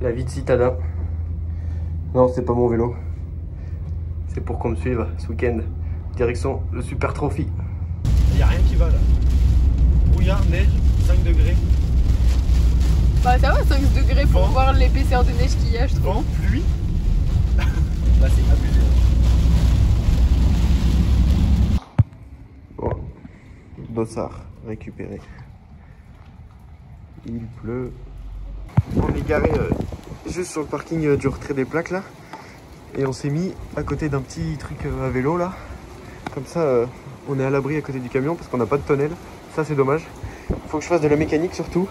La vie de citadin. Non, c'est pas mon vélo. C'est pour qu'on me suive ce week-end. Direction le Super Trophy. Il n'y a rien qui va là. Brouillard, neige, 5 degrés. Bah ça va 5 degrés pour voir l'épaisseur de neige qu'il y a, je trouve. Vent, pluie. Bah c'est abusé. Bon, dossard récupéré. Il pleut. On est garé juste sur le parking du retrait des plaques là. Et on s'est mis à côté d'un petit truc à vélo là. Comme ça on est à l'abri à côté du camion parce qu'on n'a pas de tonnelle. Ça c'est dommage. Faut que je fasse de la mécanique surtout.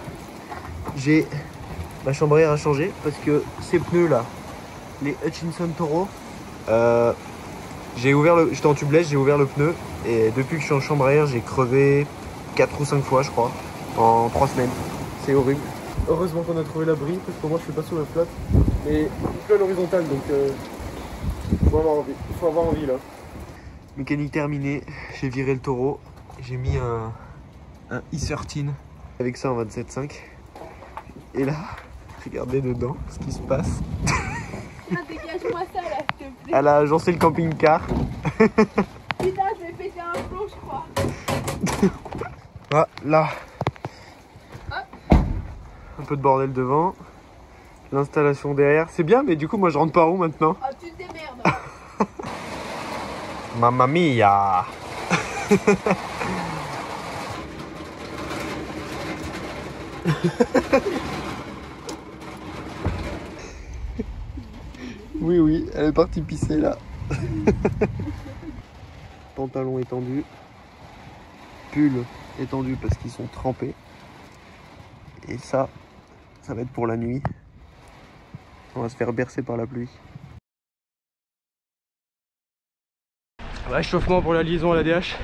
J'ai ma chambre à air à changer parce que ces pneus là, les Hutchinson Toro, j'étais en tubeless, j'ai ouvert le pneu et depuis que je suis en chambre à air, j'ai crevé 4 ou 5 fois je crois en 3 semaines. C'est horrible. Heureusement qu'on a trouvé l'abri parce que moi je suis pas sous la flotte. Mais il pleut à l'horizontale donc faut avoir envie. Faut avoir envie là. Mécanique terminée, j'ai viré le taureau. J'ai mis un E13 avec ça en 27.5. Et là, regardez dedans ce qui se passe. Ah, dégage-moi ça là, s'il te plaît. Elle a agencé le camping-car. Putain, je vais péter un plomb, je crois. Voilà. Un peu de bordel devant. L'installation derrière. C'est bien, mais du coup, moi, je rentre par où maintenant? Ah, tu te démerdes. Mamma mia. Oui, oui, elle est partie pisser là. Pantalon étendu. Pull étendu parce qu'ils sont trempés. Et ça va être pour la nuit. On va se faire bercer par la pluie. Réchauffement pour la liaison à la DH.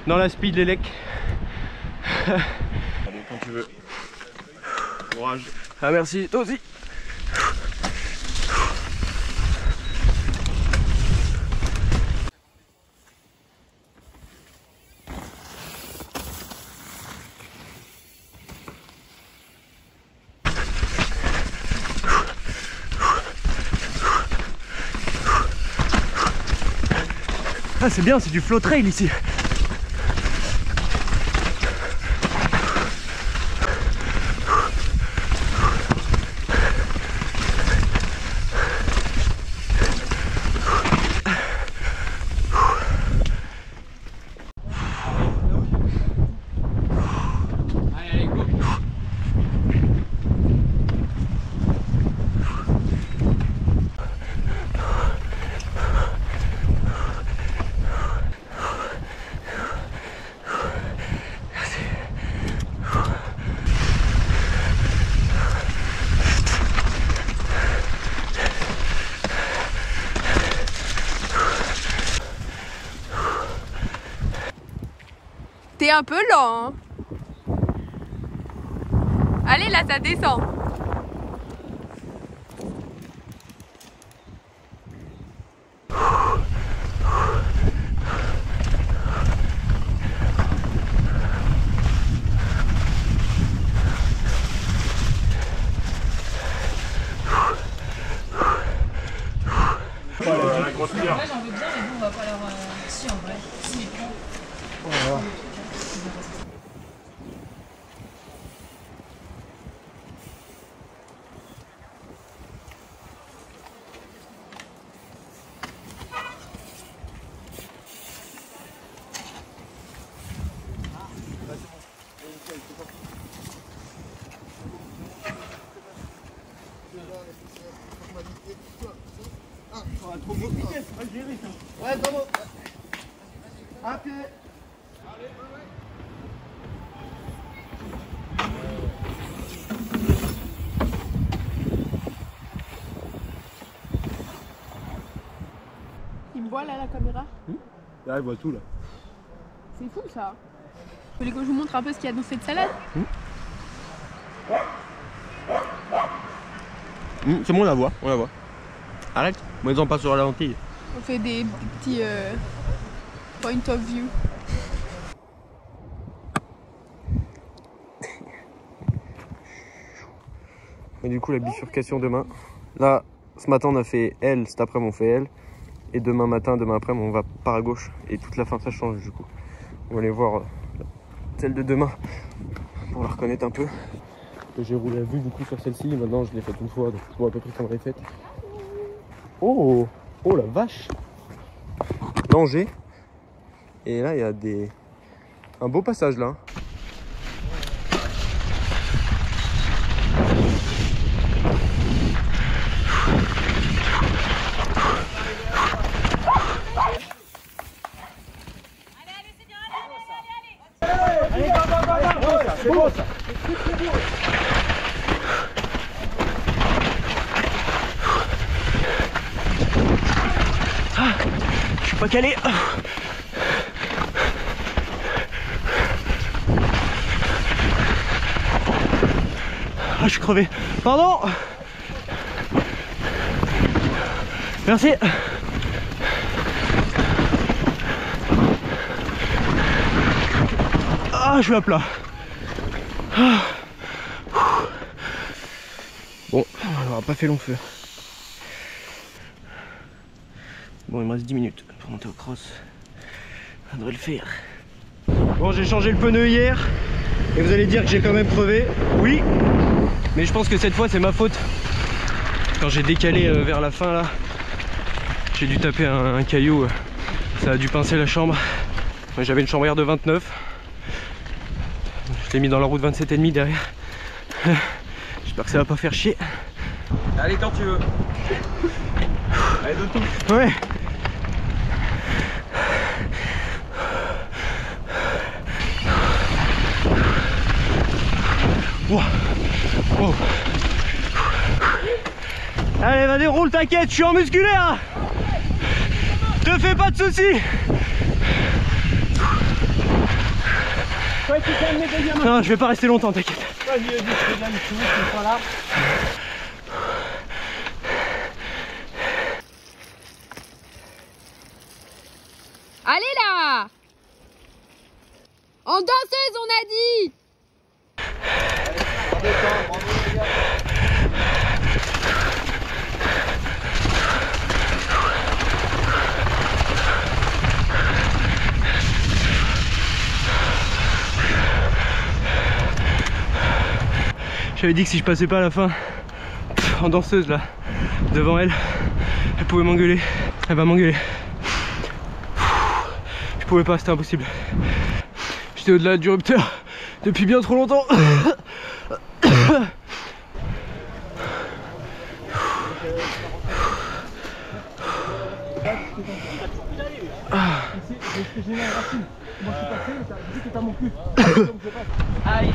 Dans la speed l'élec. Allez, quand tu veux. Courage. Ah merci, toi aussi. Ah c'est bien, c'est du flow trail ici. T'es un peu lent, hein. Allez, là, ça descend. La grosse pierre. Moi j'en veux bien, mais bon, on va pas leur. Si, en vrai. Si. Voilà. Trop beau vitesse, c'est pas géré ça. Ouais, bravo. À pied. Il me voit là, la caméra. Là, il voit tout là. C'est fou ça. Vous voulez que je vous montre un peu ce qu'il y a dans cette salade? C'est bon, on la voit, on la voit. Arrête, moi ils en passent sur la lentille. On fait des petits point of view. Et du coup la bifurcation demain. Là, ce matin on a fait L, cet après-midi on fait L. Et demain matin, demain après-midi on va par à gauche. Et toute la fin ça change du coup. On va aller voir celle de demain pour la reconnaître un peu. J'ai roulé à vue du coup sur celle-ci. Maintenant je l'ai faite une fois, donc je vois à peu près comment elle est faite. Oh, oh la vache! Danger. Et là il y a un beau passage là. C'est bon ça. Ah, je suis pas calé. Ah, je suis crevé. Pardon. Merci. Ah, je suis à plat. Ah. Bon, on n'aura pas fait long feu. Bon, il me reste 10 minutes pour monter au cross. Ça devrait le faire. Bon, j'ai changé le pneu hier. Et vous allez dire que j'ai quand même crevé. Oui. Mais je pense que cette fois, c'est ma faute. Quand j'ai décalé vers la fin, là, j'ai dû taper un caillou. Ça a dû pincer la chambre. J'avais une chambre air de 29. Je l'ai mis dans la roue de 27,5 derrière. J'espère que ça va pas faire chier. Allez quand tu veux. Allez donne tout. Ouais. Wow. Wow. Allez, vas-y, roule, t'inquiète, je suis en musculaire. Te fais pas de soucis. Non, je vais pas rester longtemps, t'inquiète. Allez là! En danseuse, on a dit! J'avais dit que si je passais pas à la fin en danseuse là, devant elle, elle pouvait m'engueuler. Elle va m'engueuler. Je pouvais pas, c'était impossible. J'étais au-delà du rupteur depuis bien trop longtemps. Aïe.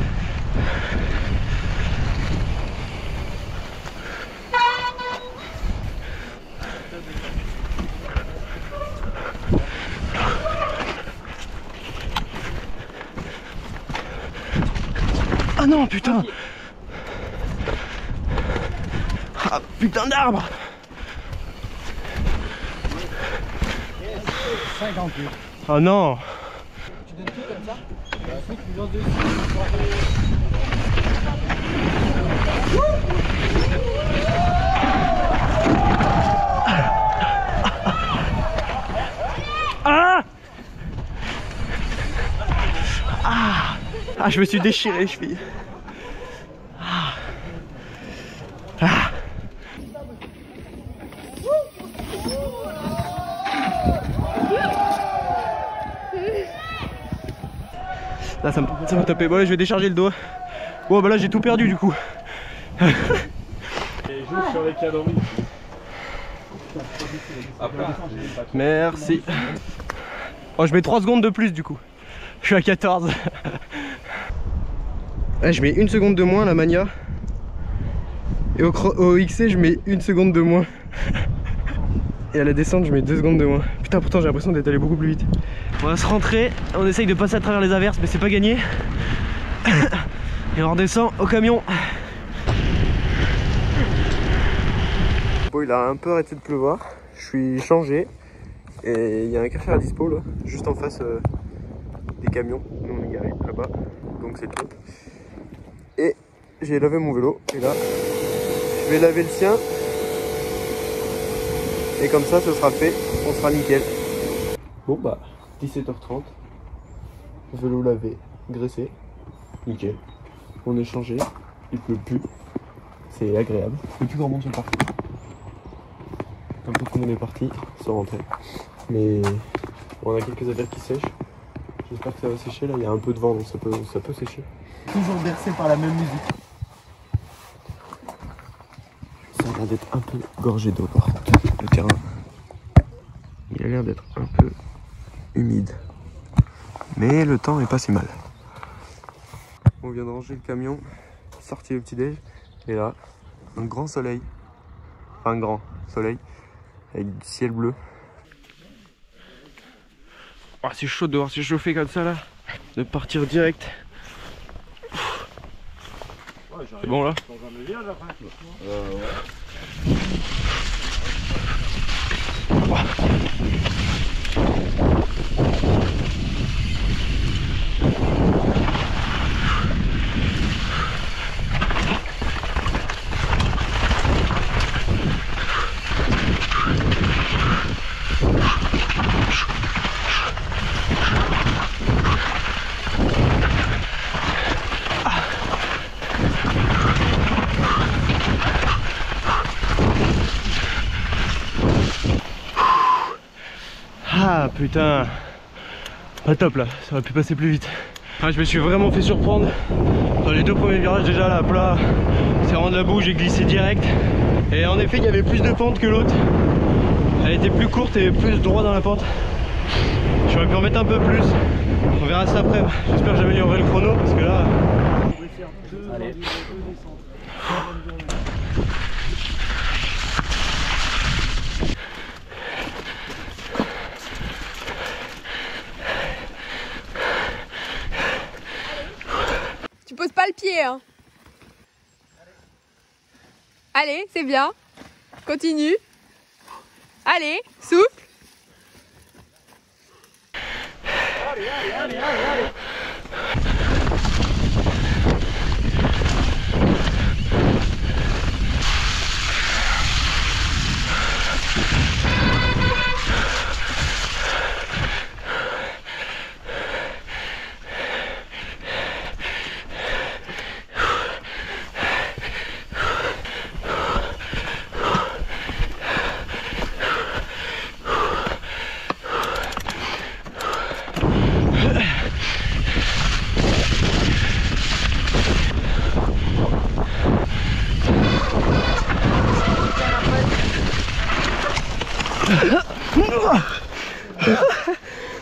Ah non, putain. Ah putain d'arbre. 58. Oh non. Tu donnes tout comme ça et ensuite tu lances dessus. Ah. Ah. Ah, je me suis déchiré les chevilles. Ah. Ah. Là ça m'a tapé. Bon là je vais décharger le doigt. Bon bah là j'ai tout perdu du coup. Et juste sur les calories. Merci. Oh je mets 3 secondes de plus du coup. Je suis à 14. Ouais, je mets 1 seconde de moins la Mania. Et au XC je mets 1 seconde de moins. Et à la descente je mets 2 secondes de moins. Putain pourtant j'ai l'impression d'être allé beaucoup plus vite. On va se rentrer, on essaye de passer à travers les averses mais c'est pas gagné. Et on redescend au camion. Bon, il a un peu arrêté de pleuvoir. Je suis changé. Et il y a un café à dispo là, juste en face des camions. Nous on est garé là-bas, donc c'est le top. Et j'ai lavé mon vélo et là Je vais laver le sien. Et comme ça, ce sera fait. On sera nickel. Bon bah, 17h30. Vélo lavé, graissé. Nickel. On est changé. Il pleut plus. C'est agréable. Il pleut plus grand monde sur le parc. Un peu tout le monde est parti sans rentrer. Mais on a quelques affaires qui sèchent. J'espère que ça va sécher. Là, il y a un peu de vent, donc ça peut sécher. Toujours bercé par la même musique. Ça a l'air d'être un peu gorgé d'eau par contre. Le terrain, il a l'air d'être un peu humide. Mais le temps est pas si mal. On vient de ranger le camion, sorti le petit-déj. Et là, un grand soleil. Enfin, un grand soleil. Avec du ciel bleu. Oh, c'est chaud de devoir s'échauffer comme ça là. De partir direct. C'est bon là? Ah putain, pas top là, ça aurait pu passer plus vite. Ah, je me suis vraiment fait surprendre. Dans les deux premiers virages déjà là à plat, c'est vraiment de la boue, j'ai glissé direct. Et en effet il y avait plus de pente que l'autre. Elle était plus courte et plus droit dans la pente. J'aurais pu en mettre un peu plus. On verra ça après. J'espère que j'améliorerai le chrono parce que là... Allez. Tu poses pas le pied, hein. Allez, c'est bien. Continue. Allez, souffle. Allez.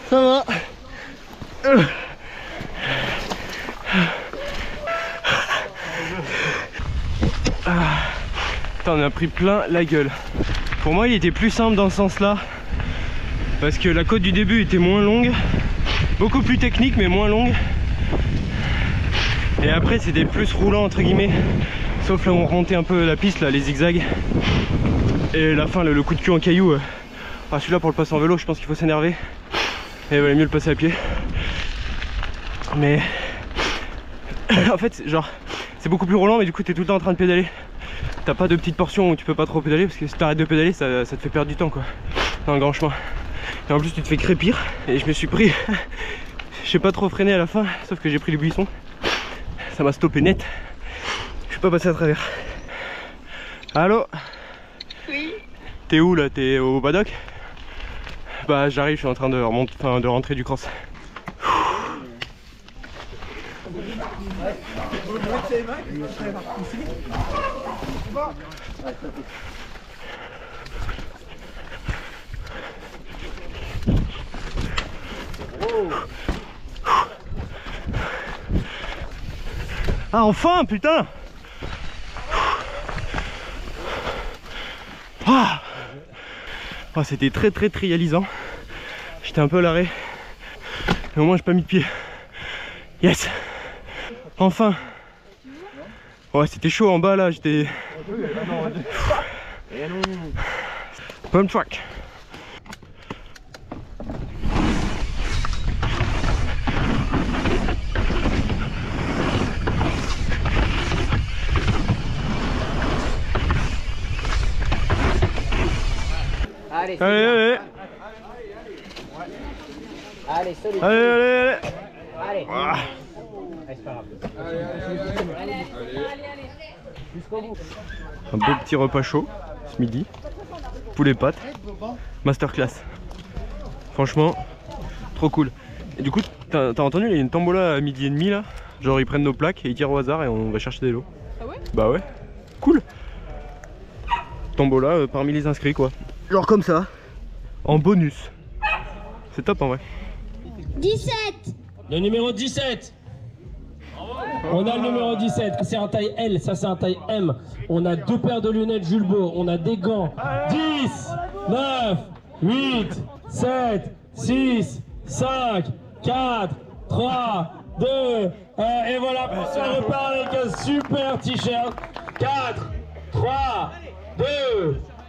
Ça va. Putain, on a pris plein la gueule. Pour moi il était plus simple dans ce sens là, parce que la côte du début était moins longue, beaucoup plus technique mais moins longue, et après c'était plus roulant entre guillemets, sauf là où on remontait un peu la piste là, les zigzags, et la fin le coup de cul en caillou. Ah, celui-là pour le passer en vélo je pense qu'il faut s'énerver et il valait mieux le passer à pied. Mais en fait genre c'est beaucoup plus roulant, mais du coup t'es tout le temps en train de pédaler. T'as pas de petites portions où tu peux pas trop pédaler, parce que si t'arrêtes de pédaler ça te fait perdre du temps quoi, dans un grand chemin. Et en plus tu te fais crépir. Et je me suis pris, j'ai pas trop freiné à la fin, sauf que j'ai pris les buissons. Ça m'a stoppé net. Je suis pas passé à travers. Allô? Oui. T'es où là? T'es au paddock? Bah j'arrive, je suis en train de remonter, enfin de rentrer du cross. Ah enfin putain. Ah oh, c'était très réalisant. J'étais un peu à l'arrêt, mais au moins j'ai pas mis de pied. Yes. Enfin. Ouais, c'était chaud en bas là, j'étais... Pump track. Allez, allez. Allez, solide. Allez. Allez. Ah. C'est pas grave. Allez. Jusqu'au bout. Un beau petit repas chaud ce midi. Poulet pâtes. Masterclass. Franchement, trop cool. Et du coup, t'as entendu, il y a une tombola à 12h30 là. Genre ils prennent nos plaques et ils tirent au hasard et on va chercher des lots. Ah ouais? Bah ouais. Cool. Tombola parmi les inscrits quoi. Genre comme ça. En bonus. C'est top en vrai. 17. Le numéro 17. On a le numéro 17, c'est un taille L, ça c'est un taille M. On a 2 paires de lunettes Jules Beau, on a des gants. 10, 9, 8, 7, 6, 5, 4, 3, 2, 1. Et voilà, pour ça repart avec un super t-shirt. 4, 3, 2,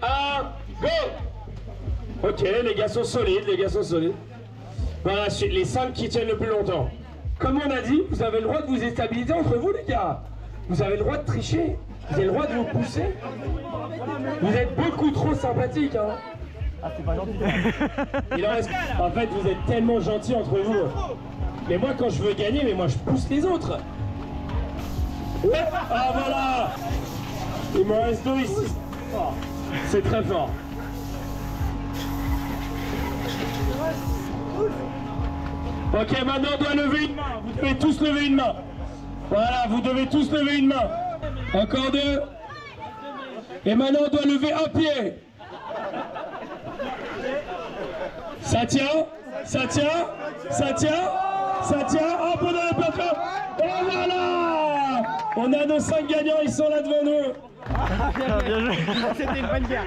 1, go! Ok, les gars sont solides, Voilà, les 5 qui tiennent le plus longtemps. Comme on a dit, vous avez le droit de vous déstabiliser entre vous les gars. Vous avez le droit de tricher. Vous avez le droit de vous pousser. Vous êtes beaucoup trop sympathiques hein. Ah c'est pas gentil. Il en reste... En fait vous êtes tellement gentils entre vous. Mais moi quand je veux gagner, mais moi je pousse les autres. Ouais. Ah voilà. Il m'en reste 2 ici. C'est très fort. Ok, maintenant on doit lever une main. Vous devez tous lever une main. Voilà, vous devez tous lever une main. Encore 2. Et maintenant on doit lever un pied. Ça tient. Hop, on a le patron. Et voilà. On a nos 5 gagnants, ils sont là devant nous. Bien joué. C'était une bonne guerre.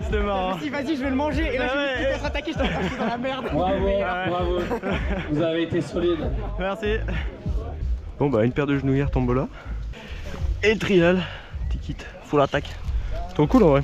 C'était marrant. Si, vas-y, je vais le manger. Et là, je vais être attaqué, je suis dans la merde. Bravo. Vous avez été solide. Merci. Bon bah une paire de genouillères tombola. Et trial. Petit kit, full attaque. Trop cool en vrai.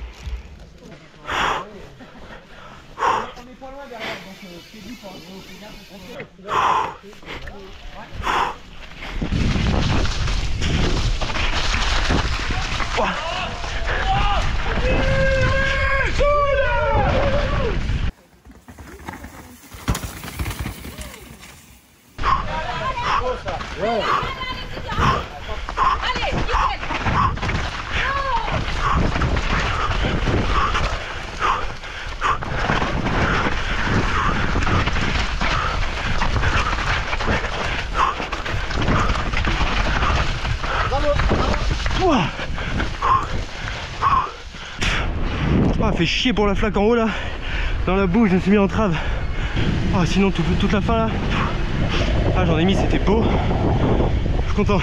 Ah, fait chier pour la flaque en haut là. Dans la boue, je me suis mis en trave. Ah, sinon toute la fin là. Ah, j'en ai mis, c'était beau. Je suis content.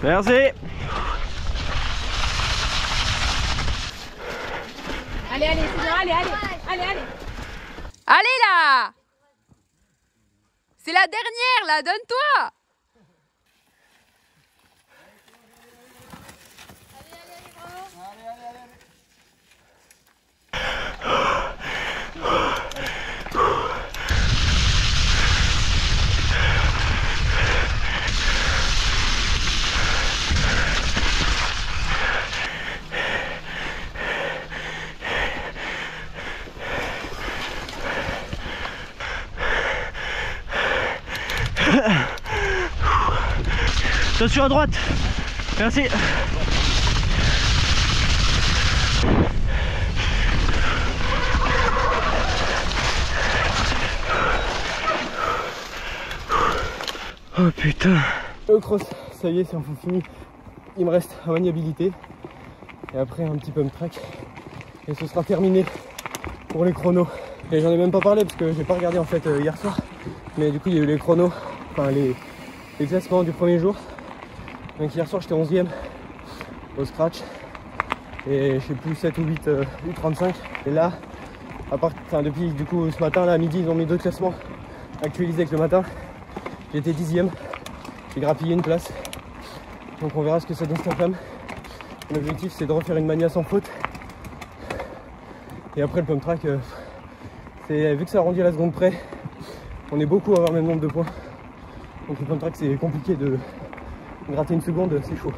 Merci. Allez, c'est bien, allez. Allez là. C'est la dernière là, donne-toi. Attention à droite. Merci. Oh putain. Le cross, ça y est, c'est enfin fini. Il me reste la maniabilité et après un petit pump track et ce sera terminé pour les chronos. Et j'en ai même pas parlé parce que j'ai pas regardé en fait hier soir, mais du coup il y a eu les chronos, enfin les classements du premier jour. Donc hier soir j'étais 11e au scratch et je sais plus 7 ou 8 U35 et là à part, depuis du coup ce matin là à midi ils ont mis 2 classements actualisés avec le matin. J'étais 10e, j'ai grappillé une place, donc on verra ce que ça donne cet après-midi. L'objectif c'est de refaire une mania sans faute et après le pump track, vu que ça arrondit à la seconde près, on est beaucoup à avoir le même nombre de points, donc le pump track c'est compliqué de gratter une seconde, c'est chaud.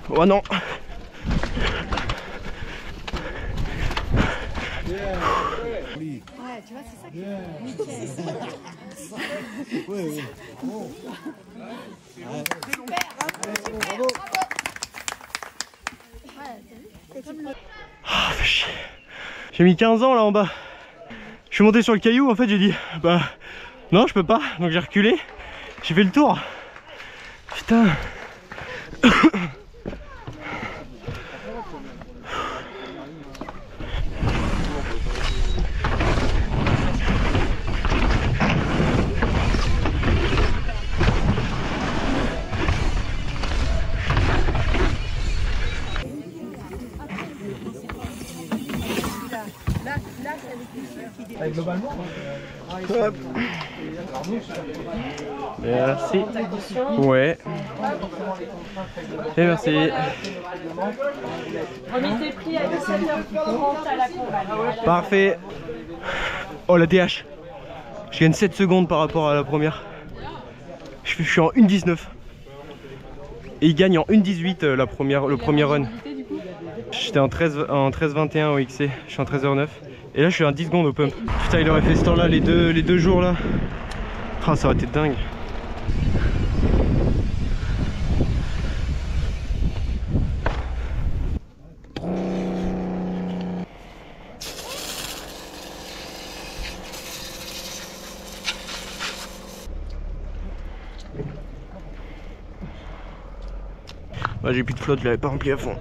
Oh non. Ouais, tu vois, c'est ça qui Ah, fait chier. J'ai mis 15 ans là en bas. Je suis monté sur le caillou, en fait j'ai dit bah non je peux pas, donc j'ai reculé. J'ai fait le tour. Putain. Hop. Merci. Ouais. Et merci. Remettez prix à 17h30 à la campagne. Parfait. Oh la TH. Je gagne 7 secondes par rapport à la première. Je suis en 1,19. Et il gagne en 1,18 le premier run. J'étais en 13,21 au XC. Je suis en 13h09. Et là je suis à 10 secondes au pump. Putain il aurait fait ce temps là les deux jours là. Ah ça aurait été dingue. Ouais, j'ai plus de flotte, je l'avais pas rempli à fond.